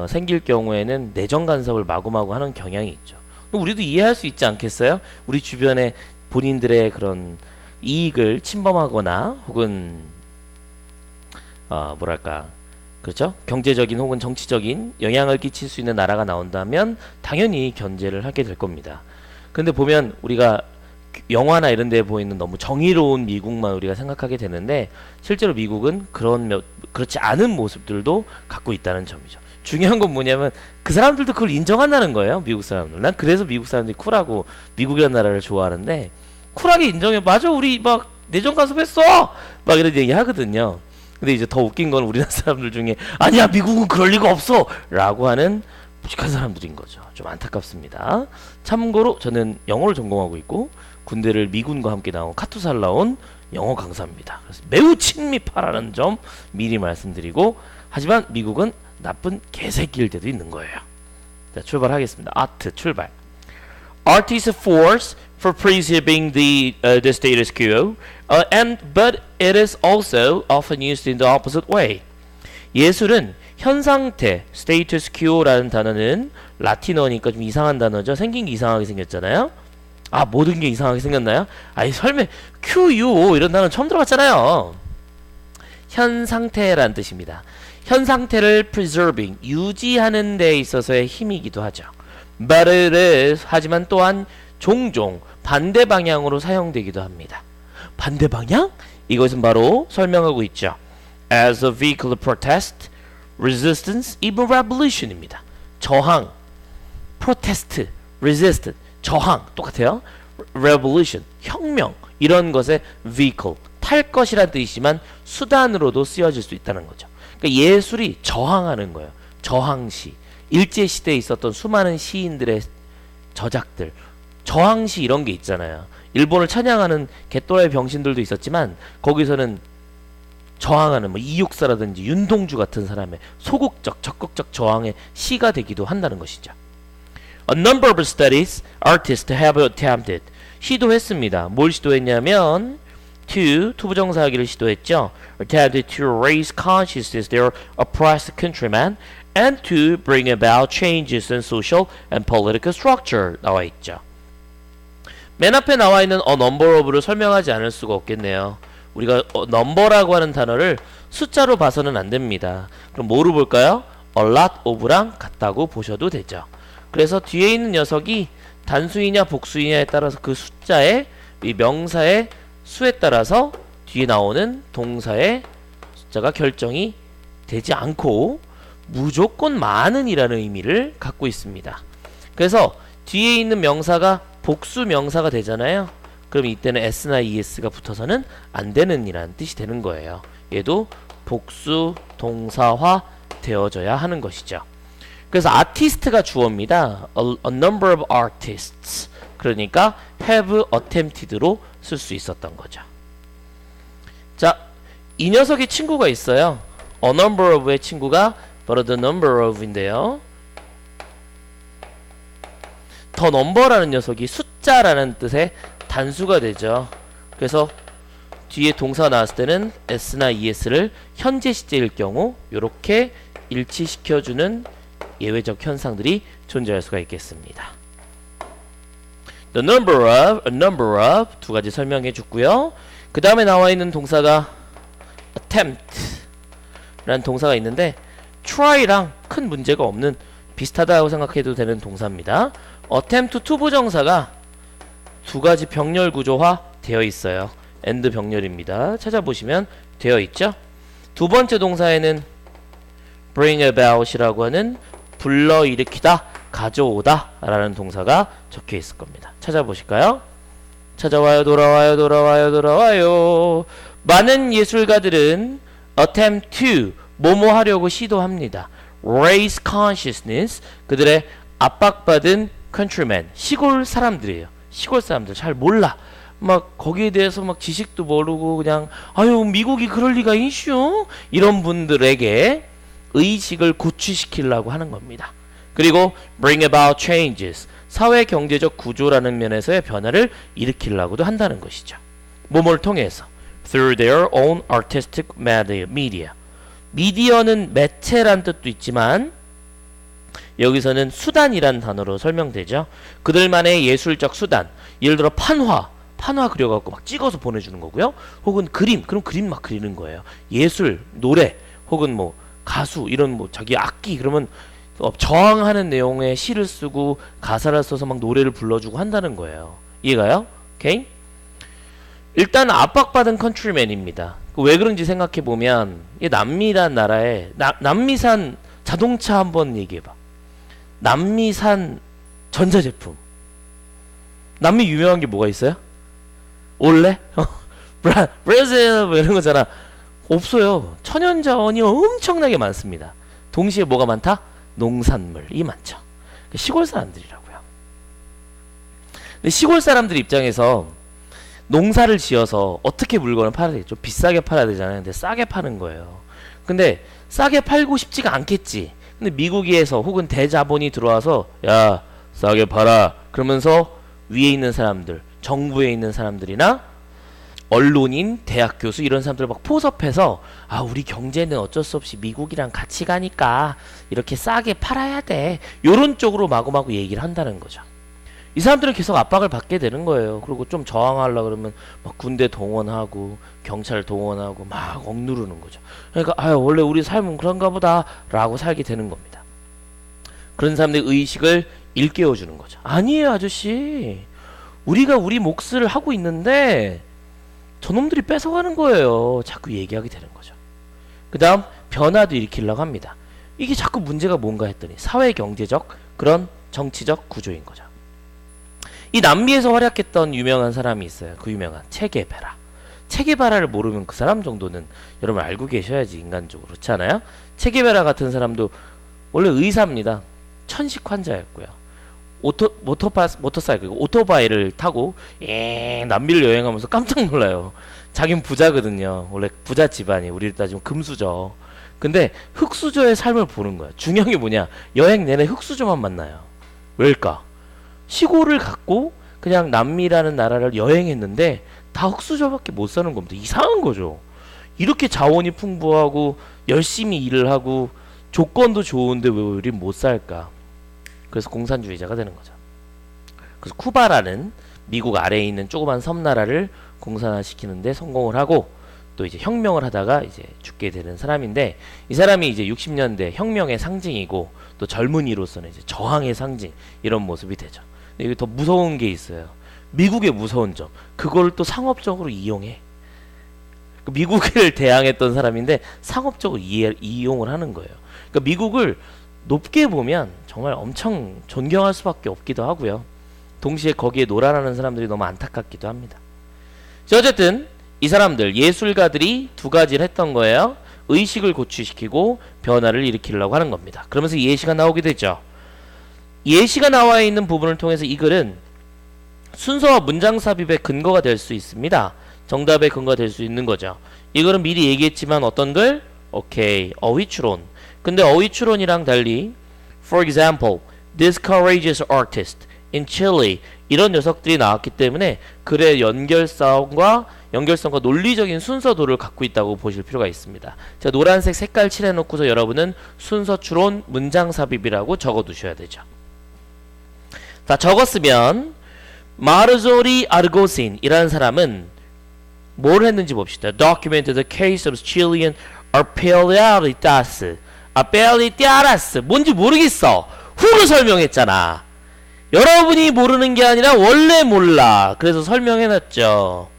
생길 경우에는 내정 간섭을 마구마구 하는 경향이 있죠. 우리도 이해할 수 있지 않겠어요? 우리 주변에 본인들의 그런 이익을 침범하거나 혹은 뭐랄까 그렇죠? 경제적인 혹은 정치적인 영향을 끼칠 수 있는 나라가 나온다면 당연히 견제를 하게 될 겁니다. 근데 보면 우리가 영화나 이런 데 보이는 너무 정의로운 미국만 우리가 생각하게 되는데 실제로 미국은 그렇지 않은 모습들도 갖고 있다는 점이죠. 중요한 건 뭐냐면 그 사람들도 그걸 인정한다는 거예요. 미국 사람들. 난 그래서 미국 사람들이 쿨하고 미국이라는 나라를 좋아하는데 쿨하게 인정해. 맞아 우리 막 내정 간섭했어 막 이런 얘기 하거든요. 근데 이제 더 웃긴 건 우리나라 사람들 중에 아니야 미국은 그럴 리가 없어 라고 하는 무식한 사람들인 거죠. 좀 안타깝습니다. 참고로 저는 영어를 전공하고 있고 군대를 미군과 함께 나온 카투사를 나온 영어 강사입니다. 그래서 매우 친밀하라는 점 미리 말씀드리고, 하지만 미국은 나쁜 개새끼일 때도 있는 거예요. 자, 출발하겠습니다. 아트 출발. Art is a force for preserving the status quo, but it is also often used in the opposite way. 예술은 현 상태, status quo라는 단어는 라틴어니까 좀 이상한 단어죠. 생긴 게 이상하게 생겼잖아요. 아, 모든 게 이상하게 생겼나요? 아니, 설마 QU 이런 단어 처음 들어봤잖아요. 현 상태라는 뜻입니다. 현 상태를 preserving, 유지하는 데 있어서의 힘이기도 하죠. But it is, 하지만 또한 종종 반대 방향으로 사용되기도 합니다. 반대 방향? 이것은 바로 설명하고 있죠. As a vehicle of protest, resistance, even revolution입니다. 저항, protest, resist, 저항 똑같아요. revolution, 혁명, 이런 것의 vehicle, 탈 것이란 뜻이지만 수단으로도 쓰여질 수 있다는 거죠. 그러니까 예술이 저항하는 거예요. 저항시. 일제시대에 있었던 수많은 시인들의 저작들, 저항시 이런 게 있잖아요. 일본을 찬양하는 개또라이 병신들도 있었지만 거기서는 저항하는 뭐 이육사라든지 윤동주 같은 사람의 소극적, 적극적 저항의 시가 되기도 한다는 것이죠. A number of studies artists have attempted. 시도했습니다. 뭘 시도했냐면 투부정사하기를 시도했죠. Attempted to raise consciousness their oppressed countrymen and to bring about changes in social and political structure 나와 있죠. 맨 앞에 나와 있는 a number of를 설명하지 않을 수가 없겠네요. 우리가 number라고 하는 단어를 숫자로 봐서는 안 됩니다. 그럼 뭐로 볼까요? a lot of랑 같다고 보셔도 되죠. 그래서 뒤에 있는 녀석이 단수이냐 복수이냐에 따라서 그 숫자의 이 명사의 수에 따라서 뒤에 나오는 동사의 숫자가 결정이 되지 않고 무조건 많은 이라는 의미를 갖고 있습니다. 그래서 뒤에 있는 명사가 복수 명사가 되잖아요. 그럼 이때는 s나 es가 붙어서는 안 되는 이라는 뜻이 되는 거예요. 얘도 복수 동사화 되어져야 하는 것이죠. 그래서 아티스트가 주어입니다. A number of artists. 그러니까 have attempted로 쓸 수 있었던 거죠. 자, 이 녀석의 친구가 있어요. A number of의 친구가 바로 the number of인데요. the number라는 녀석이 숫자라는 뜻의 단수가 되죠. 그래서 뒤에 동사 나왔을 때는 s나 es를 현재 시제일 경우 이렇게 일치시켜주는 예외적 현상들이 존재할 수가 있겠습니다. The number of, a number of 두 가지 설명해 줬고요. 그 다음에 나와 있는 동사가 attempt 라는 동사가 있는데 try랑 큰 문제가 없는 비슷하다고 생각해도 되는 동사입니다. attempt 투부정사가 두 가지 병렬 구조화 되어 있어요. and 병렬입니다. 찾아보시면 되어 있죠. 두 번째 동사에는 bring about이라고 하는 불러일으키다, 가져오다 라는 동사가 적혀 있을 겁니다. 찾아보실까요? 찾아와요, 돌아와요, 돌아와요, 돌아와요. 많은 예술가들은 attempt to, 뭐뭐 하려고 시도합니다. raise consciousness, 그들의 압박받은 countrymen, 시골 사람들이에요. 시골 사람들 잘 몰라. 막 거기에 대해서 막 지식도 모르고 그냥 아유 미국이 그럴 리가 있슈 이런 분들에게 의식을 고취시키려고 하는 겁니다. 그리고 bring about changes, 사회 경제적 구조라는 면에서의 변화를 일으키려고도 한다는 것이죠. 뭐뭘 통해서 through their own artistic media. 미디어는 매체란 뜻도 있지만 여기서는 수단이란 단어로 설명되죠. 그들만의 예술적 수단, 예를 들어 판화 그려갖고 막 찍어서 보내주는 거고요. 혹은 그림, 그럼 그림 막 그리는 거예요. 예술, 노래, 혹은 뭐 가수, 이런 뭐 자기 악기, 그러면 저항하는 내용의 시를 쓰고 가사를 써서 막 노래를 불러주고 한다는 거예요. 이해가요? 오케이? 일단 압박받은 컨트리맨입니다. 왜 그런지 생각해보면 이 남미란 나라에 남미산 자동차 한번 얘기해봐. 남미산 전자제품. 남미 유명한 게 뭐가 있어요? 올레? 브라질 뭐 이런 거잖아. 없어요. 천연자원이 엄청나게 많습니다. 동시에 뭐가 많다? 농산물이 많죠. 시골 사람들이라고요. 근데 시골 사람들 입장에서 농사를 지어서 어떻게 물건을 팔아야 되겠죠? 비싸게 팔아야 되잖아요. 근데 싸게 파는 거예요. 근데 싸게 팔고 싶지가 않겠지. 근데 미국에서 혹은 대자본이 들어와서 야 싸게 팔아 그러면서 위에 있는 사람들, 정부에 있는 사람들이나 언론인, 대학 교수 이런 사람들 막 포섭해서 아 우리 경제는 어쩔 수 없이 미국이랑 같이 가니까 이렇게 싸게 팔아야 돼 요런 쪽으로 마구마구 얘기를 한다는 거죠. 이 사람들은 계속 압박을 받게 되는 거예요. 그리고 좀 저항하려고 그러면 막 군대 동원하고 경찰 동원하고 막 억누르는 거죠. 그러니까 아유 원래 우리 삶은 그런가 보다 라고 살게 되는 겁니다. 그런 사람들의 의식을 일깨워주는 거죠. 아니에요 아저씨, 우리가 우리 몫을 하고 있는데 저놈들이 뺏어가는 거예요. 자꾸 얘기하게 되는 거죠. 그 다음 변화도 일으키려고 합니다. 이게 자꾸 문제가 뭔가 했더니 사회경제적 그런 정치적 구조인 거죠. 이 남미에서 활약했던 유명한 사람이 있어요. 그 유명한 체게베라. 체게베라를 모르면 그 사람 정도는 여러분 알고 계셔야지 인간적으로. 그렇지 않아요? 체게베라 같은 사람도 원래 의사입니다. 천식 환자였고요. 모터사이클, 오토바이를 타고 남미를 여행하면서 깜짝 놀라요. 자긴 부자거든요. 원래 부자 집안이 우리를 따지면 금수저. 근데 흑수저의 삶을 보는 거야. 중요한 게 뭐냐? 여행 내내 흑수저만 만나요. 왜일까? 시골을 갖고 그냥 남미라는 나라를 여행했는데 다 흑수저밖에 못 사는 겁니다. 이상한 거죠. 이렇게 자원이 풍부하고 열심히 일을 하고 조건도 좋은데 왜 우린 못 살까? 그래서 공산주의자가 되는 거죠. 그래서 쿠바라는 미국 아래에 있는 조그만 섬나라를 공산화시키는데 성공을 하고 또 이제 혁명을 하다가 이제 죽게 되는 사람인데, 이 사람이 이제 60년대 혁명의 상징이고 또 젊은이로서는 이제 저항의 상징 이런 모습이 되죠. 근데 이게 더 무서운 게 있어요. 미국의 무서운 점, 그걸 또 상업적으로 이용해. 미국을 대항했던 사람인데 상업적으로 이용을 하는 거예요. 그러니까 미국을 높게 보면 정말 엄청 존경할 수밖에 없기도 하고요. 동시에 거기에 놀아나는 사람들이 너무 안타깝기도 합니다. 어쨌든 이 사람들 예술가들이 두 가지를 했던 거예요. 의식을 고취시키고 변화를 일으키려고 하는 겁니다. 그러면서 예시가 나오게 되죠. 예시가 나와 있는 부분을 통해서 이 글은 순서와 문장 삽입의 근거가 될 수 있습니다. 정답의 근거가 될 수 있는 거죠. 이거는 미리 얘기했지만 어떤 글? 오케이, 어휘추론. 근데 어휘추론이랑 달리 For example, this courageous artist in Chile 이런 녀석들이 나왔기 때문에 글의 연결성과 논리적인 순서도를 갖고 있다고 보실 필요가 있습니다. 제가 노란색 색깔 칠해놓고서 여러분은 순서 추론 문장 삽입이라고 적어두셔야 되죠. 자, 적었으면 마르조리 아르고신 이라는 사람은 뭘 했는지 봅시다. Documented the case of Chilean Arpeliatas. 아펠리티아라스 뭔지 모르겠어. 후로 설명했잖아. 여러분이 모르는 게 아니라 원래 몰라. 그래서 설명해놨죠.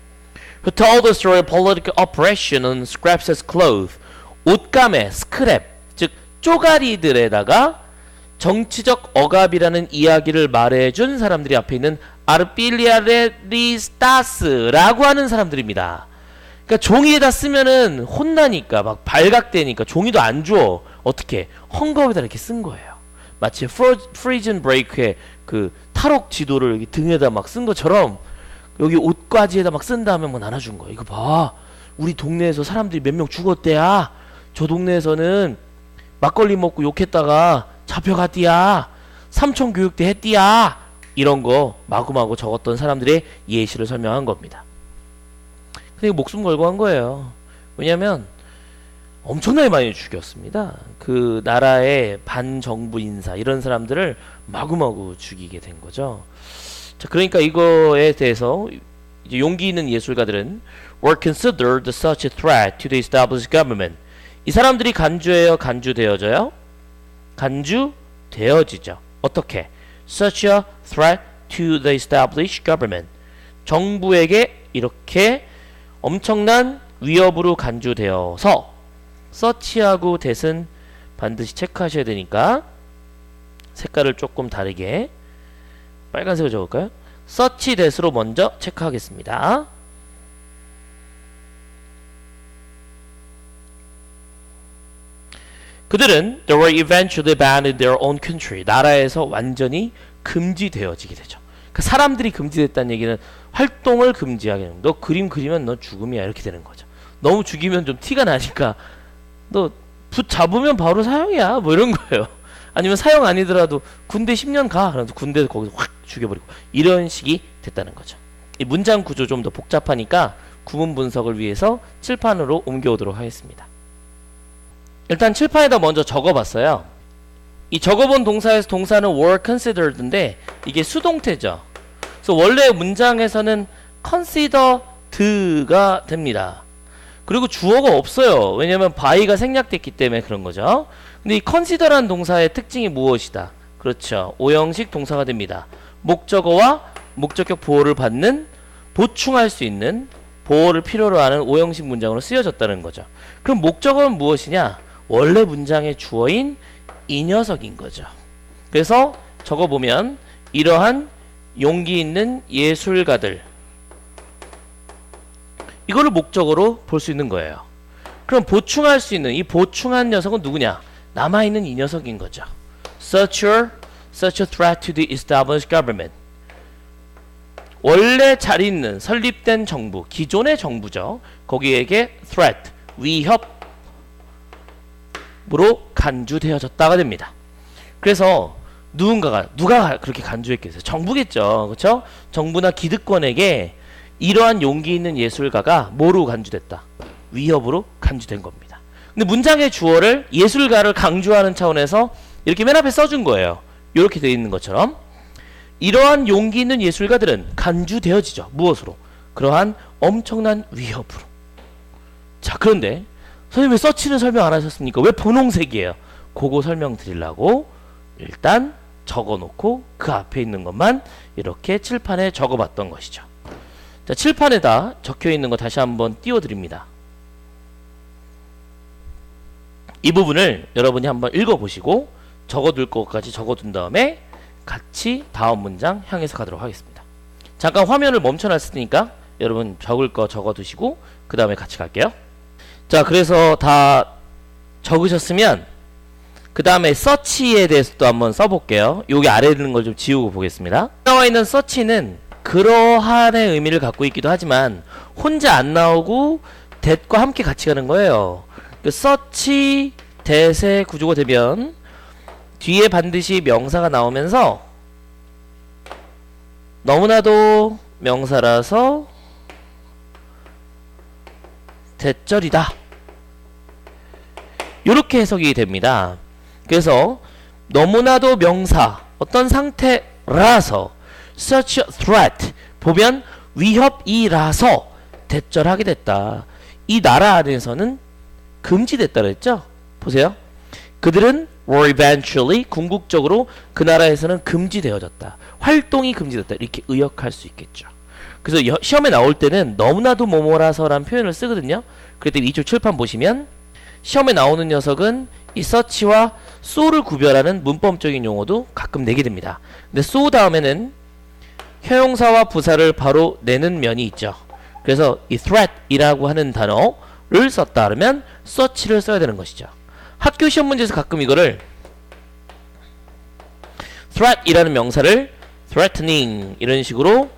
Who told the story of political oppression on scraps as clothes. 옷감에 스크랩, 즉 쪼가리들에다가 정치적 억압이라는 이야기를 말해준 사람들이 앞에 있는 아르필리아레리스타스라고 하는 사람들입니다. 그러니까 종이에다 쓰면은 혼나니까 막 발각되니까 종이도 안 줘. 어떻게? 헝겊에다 이렇게 쓴 거예요. 마치 프리즌 브레이크의 그 탈옥 지도를 여기 등에다 막 쓴 것처럼 여기 옷가지에다 막 쓴 다음에 뭐 나눠준 거예요. 이거 봐. 우리 동네에서 사람들이 몇 명 죽었대야. 저 동네에서는 막걸리 먹고 욕했다가 잡혀갔디야. 삼촌 교육대 했디야. 이런 거 마구마구 적었던 사람들의 예시를 설명한 겁니다. 근데 목숨 걸고 한 거예요. 왜냐면 엄청나게 많이 죽였습니다. 그 나라의 반정부 인사 이런 사람들을 마구마구 죽이게 된 거죠. 자, 그러니까 이거에 대해서 이제 용기 있는 예술가들은 were considered such a threat to the established government. 이 사람들이 간주되어져요? 간주되어지죠. 어떻게? Such a threat to the established government. 정부에게 이렇게 엄청난 위협으로 간주되어서 서치하고 that은 반드시 체크하셔야 되니까 색깔을 조금 다르게 빨간색으로 적을까요? 서치 that으로 먼저 체크하겠습니다. 그들은 they were eventually banned in their own country. 나라에서 완전히 금지되어지게 되죠. 그러니까 사람들이 금지됐다는 얘기는 활동을 금지하게 됩니다. 너 그림 그리면 너 죽음이야 이렇게 되는 거죠. 너무 죽이면 좀 티가 나니까 너 붓 잡으면 바로 사형이야 뭐 이런 거예요. 아니면 사형 아니더라도 군대 10년 가. 그래서 군대에서 거기서 확 죽여버리고 이런 식이 됐다는 거죠. 이 문장 구조 좀 더 복잡하니까 구문 분석을 위해서 칠판으로 옮겨오도록 하겠습니다. 일단 칠판에다 먼저 적어봤어요. 이 적어본 동사에서 동사는 were considered인데 이게 수동태죠. 그래서 원래 문장에서는 considered가 됩니다. 그리고 주어가 없어요. 왜냐면 by가 생략됐기 때문에 그런 거죠. 근데 이 consider라는 동사의 특징이 무엇이다? 그렇죠. 오형식 동사가 됩니다. 목적어와 목적격 보호를 받는, 보충할 수 있는, 보호를 필요로 하는 오형식 문장으로 쓰여졌다는 거죠. 그럼 목적어는 무엇이냐? 원래 문장의 주어인 이 녀석인 거죠. 그래서 적어보면 이러한 용기 있는 예술가들, 이거를 목적어로 볼 수 있는 거예요. 그럼 보충할 수 있는 이 보충한 녀석은 누구냐? 남아있는 이 녀석인 거죠. such a threat to the established government. 원래 자리 있는 설립된 정부, 기존의 정부죠. 거기에게 threat, 위협으로 간주되어졌다가 됩니다. 그래서 누가 그렇게 간주했겠어요? 정부겠죠. 그렇죠? 정부나 기득권에게 이러한 용기 있는 예술가가 뭐로 간주됐다? 위협으로 간주된 겁니다. 근데 문장의 주어를 예술가를 강조하는 차원에서 이렇게 맨 앞에 써준 거예요. 이렇게 되어 있는 것처럼 이러한 용기 있는 예술가들은 간주되어지죠. 무엇으로? 그러한 엄청난 위협으로. 자, 그런데 선생님 왜 서치는 설명 안 하셨습니까? 왜 분홍색이에요? 그거 설명드리려고 일단 적어놓고 그 앞에 있는 것만 이렇게 칠판에 적어봤던 것이죠. 자, 칠판에다 적혀있는 거 다시 한번 띄워드립니다. 이 부분을 여러분이 한번 읽어보시고 적어둘 것까지 적어둔 다음에 같이 다음 문장 향해서 가도록 하겠습니다. 잠깐 화면을 멈춰놨으니까 여러분 적을 거 적어두시고 그 다음에 같이 갈게요. 자, 그래서 다 적으셨으면 그 다음에 서치에 대해서도 한번 써볼게요. 여기 아래에 있는 걸 좀 지우고 보겠습니다. 나와 있는 서치는 그러한의 의미를 갖고 있기도 하지만 혼자 안 나오고 that과 함께 같이 가는 거예요. 그 search that의 구조가 되면 뒤에 반드시 명사가 나오면서 너무나도 명사라서 that절이다. 이렇게 해석이 됩니다. 그래서 너무나도 명사, 어떤 상태라서 such a threat, 보면 위협이라서 대절하게 됐다. 이 나라 안에서는 금지됐다 그랬죠? 보세요. 그들은 were eventually, 궁극적으로 그 나라에서는 금지되어졌다. 활동이 금지됐다. 이렇게 의역할 수 있겠죠. 그래서 시험에 나올 때는 너무나도 뭐뭐라서라는 표현을 쓰거든요. 그럴 때 이쪽 칠판 보시면 시험에 나오는 녀석은 이 such와 so를 구별하는 문법적인 용어도 가끔 내게 됩니다. 근데 so 다음에는 형용사와 부사를 바로 내는 면이 있죠. 그래서 이 threat이라고 하는 단어를 썼다 그러면 such를 써야 되는 것이죠. 학교 시험 문제에서 가끔 이거를 threat이라는 명사를 threatening 이런 식으로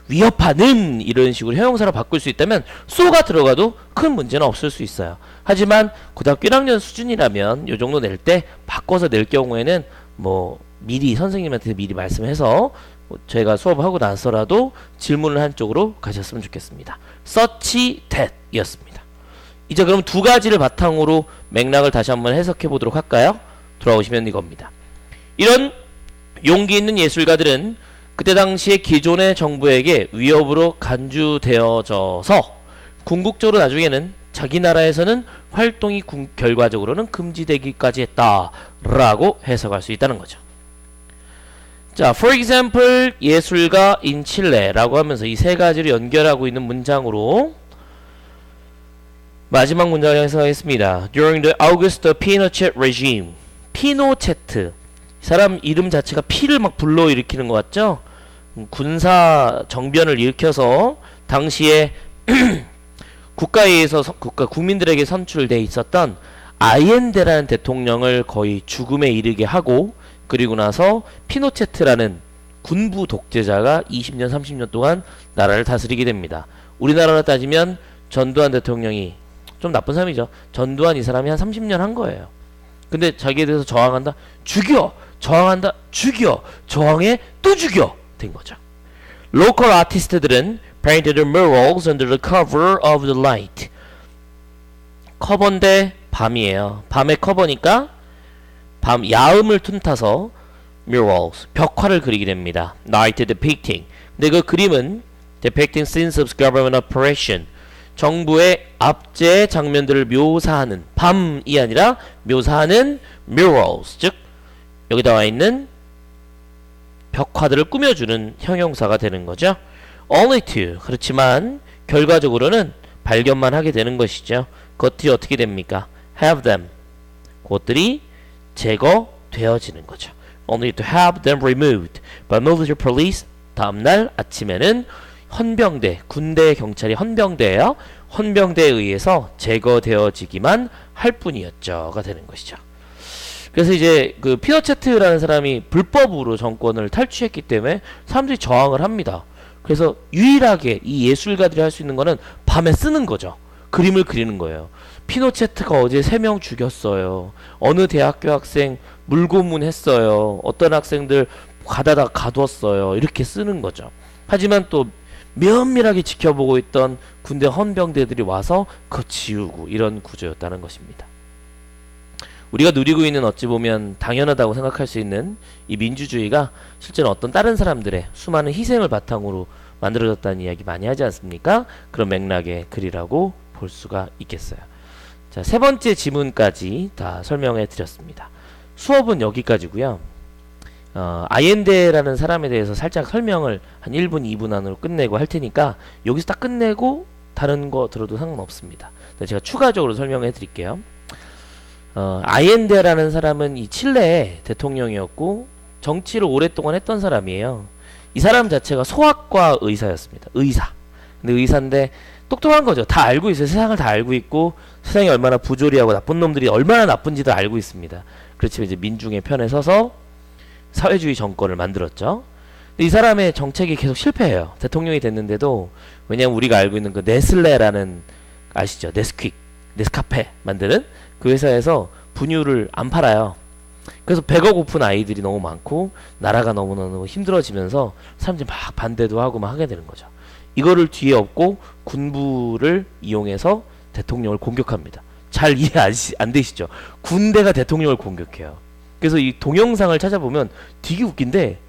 위협하는 이런 식으로 형용사로 바꿀 수 있다면 so가 들어가도 큰 문제는 없을 수 있어요. 하지만 고등학교 1학년 수준이라면 이 정도 낼 때 바꿔서 낼 경우에는 뭐 미리 선생님한테 미리 말씀해서 제가 수업하고 나서라도 질문을 한 쪽으로 가셨으면 좋겠습니다. such that 이었습니다. 이제 그럼 두 가지를 바탕으로 맥락을 다시 한번 해석해 보도록 할까요? 돌아오시면 이겁니다. 이런 용기 있는 예술가들은 그때 당시에 기존의 정부에게 위협으로 간주되어져서 궁극적으로 나중에는 자기 나라에서는 활동이 결과적으로는 금지되기까지 했다라고 해석할 수 있다는 거죠. 자, for example, 예술가 in Chile라고 하면서 이 세 가지를 연결하고 있는 문장으로 마지막 문장을 해석하겠습니다. During the Augusto Pinochet regime, 피노체트, 이 사람 이름 자체가 피를 막 불러일으키는 것 같죠? 군사 정변을 일으켜서 당시에 국가에 의해서 국민들에게 선출돼 있었던 아이엔데라는 대통령을 거의 죽음에 이르게 하고 그리고 나서 피노체트라는 군부 독재자가 20년 30년 동안 나라를 다스리게 됩니다. 우리나라로 따지면 전두환 대통령이 좀 나쁜 사람이죠. 전두환 이 사람이 한 30년 한 거예요. 근데 자기에 대해서 저항한다? 죽여! 저항한다? 죽여! 저항해? 또 죽여! 된 거죠. 로컬 아티스트들은 painted the murals under the cover of the light. 커버인데 밤이에요. 밤에 커버니까 밤 야음을 틈타서 murals 벽화를 그리게 됩니다. Night depicting. 근데 그 그림은 depicting scenes of government operation. 정부의 압제 장면들을 묘사하는 밤이 아니라 묘사하는 murals 즉 여기 나와 있는 벽화들을 꾸며주는 형용사가 되는 거죠. Only to 그렇지만 결과적으로는 발견만 하게 되는 것이죠. 그것들이 어떻게 됩니까? Have them 그것들이 제거되어지는 거죠. Only to have them removed by military police. 다음날 아침에는 헌병대, 군대 경찰이 헌병대예요. 헌병대에 의해서 제거되어지기만 할 뿐이었죠가 되는 것이죠. 그래서 이제 그 피노체트라는 사람이 불법으로 정권을 탈취했기 때문에 사람들이 저항을 합니다. 그래서 유일하게 이 예술가들이 할 수 있는 거는 밤에 쓰는 거죠. 그림을 그리는 거예요. 피노체트가 어제 3명 죽였어요. 어느 대학교 학생 물고문했어요. 어떤 학생들 가다가 가뒀어요. 이렇게 쓰는 거죠. 하지만 또 면밀하게 지켜보고 있던 군대 헌병대들이 와서 그거 지우고 이런 구조였다는 것입니다. 우리가 누리고 있는 어찌 보면 당연하다고 생각할 수 있는 이 민주주의가 실제로 어떤 다른 사람들의 수많은 희생을 바탕으로 만들어졌다는 이야기 많이 하지 않습니까? 그런 맥락의 글이라고 볼 수가 있겠어요. 자, 세 번째 지문까지 다 설명해 드렸습니다. 수업은 여기까지고요. 아옌데라는 사람에 대해서 살짝 설명을 한 1분, 2분 안으로 끝내고 할 테니까 여기서 딱 끝내고 다른 거 들어도 상관없습니다. 제가 추가적으로 설명해 드릴게요. 아옌데라는 사람은 이 칠레의 대통령이었고 정치를 오랫동안 했던 사람이에요. 이 사람 자체가 소아과 의사였습니다. 의사. 근데 의사인데 똑똑한 거죠. 다 알고 있어요. 세상을 다 알고 있고 세상이 얼마나 부조리하고 나쁜 놈들이 얼마나 나쁜지도 알고 있습니다. 그렇지만 이제 민중의 편에 서서 사회주의 정권을 만들었죠. 근데 이 사람의 정책이 계속 실패해요. 대통령이 됐는데도. 왜냐면 우리가 알고 있는 그 네슬레라는 아시죠? 네스퀵, 네스카페 만드는 그 회사에서 분유를 안 팔아요. 그래서 배가 고픈 아이들이 너무 많고 나라가 너무너무 힘들어지면서 사람들이 막 반대도 하고 막 하게 되는 거죠. 이거를 뒤에 업고 군부를 이용해서 대통령을 공격합니다. 잘 이해 안 되시죠? 군대가 대통령을 공격해요. 그래서 이 동영상을 찾아보면 되게 웃긴데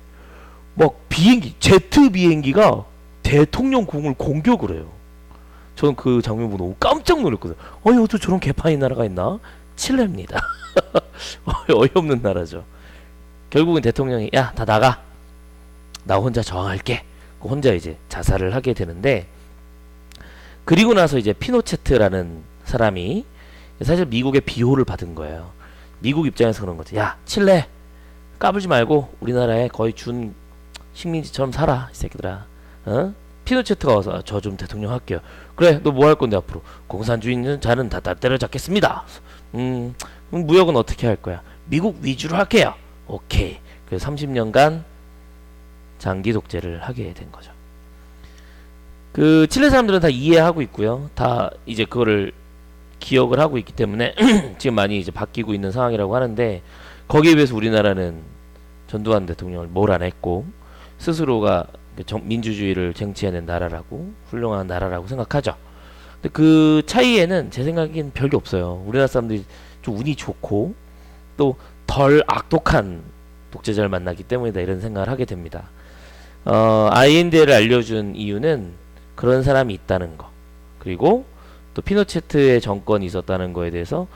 막 비행기, 제트 비행기가 대통령 궁을 공격을 해요. 저는 그 장면 보고 너무 깜짝 놀랐거든요. 어떻게 저런 개판이 나라가 있나? 칠레입니다. 어이없는 나라죠. 결국은 대통령이 야, 다 나가. 나 혼자 저항할게. 혼자 이제 자살을 하게 되는데 그리고 나서 이제 피노체트라는 사람이 사실 미국의 비호를 받은 거예요. 미국 입장에서 그런 거지. 야, 칠레 까불지 말고 우리나라에 거의 준 식민지처럼 살아 이 새끼들아. 피노체트가 와서 저 좀 대통령 할게요. 그래, 너 뭐 할 건데 앞으로? 공산주의자는 다 때려잡겠습니다. 무역은 어떻게 할 거야? 미국 위주로 할게요. 오케이. 그래서 30년간 장기 독재를 하게 된 거죠. 그 칠레 사람들은 다 이해하고 있고요. 다 이제 그거를 기억을 하고 있기 때문에 지금 많이 이제 바뀌고 있는 상황이라고 하는데 거기에 비해서 우리나라는 전두환 대통령을 몰아냈고 스스로가 민주주의를 쟁취해낸 나라라고 훌륭한 나라라고 생각하죠. 근데 그 차이에는 제 생각엔 별게 없어요. 우리나라 사람들이 좀 운이 좋고 또 덜 악독한 독재자를 만나기 때문이다 이런 생각을 하게 됩니다. 아이엔데를 알려준 이유는 그런 사람이 있다는 거 그리고 또 피노체트의 정권이 있었다는 거에 대해서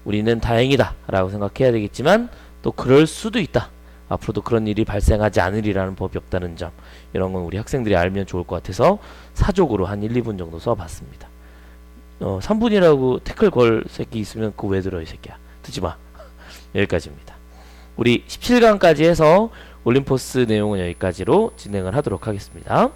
우리는 다행이다 라고 생각해야 되겠지만 또 그럴 수도 있다. 앞으로도 그런 일이 발생하지 않으리라는 법이 없다는 점 이런 건 우리 학생들이 알면 좋을 것 같아서 사족으로 한 1, 2분 정도 써봤습니다. 3분이라고 태클 걸 새끼 있으면 그거 왜 들어 이 새끼야. 듣지마. 여기까지입니다. 우리 17강까지 해서 올림포스 내용은 여기까지로 진행을 하도록 하겠습니다.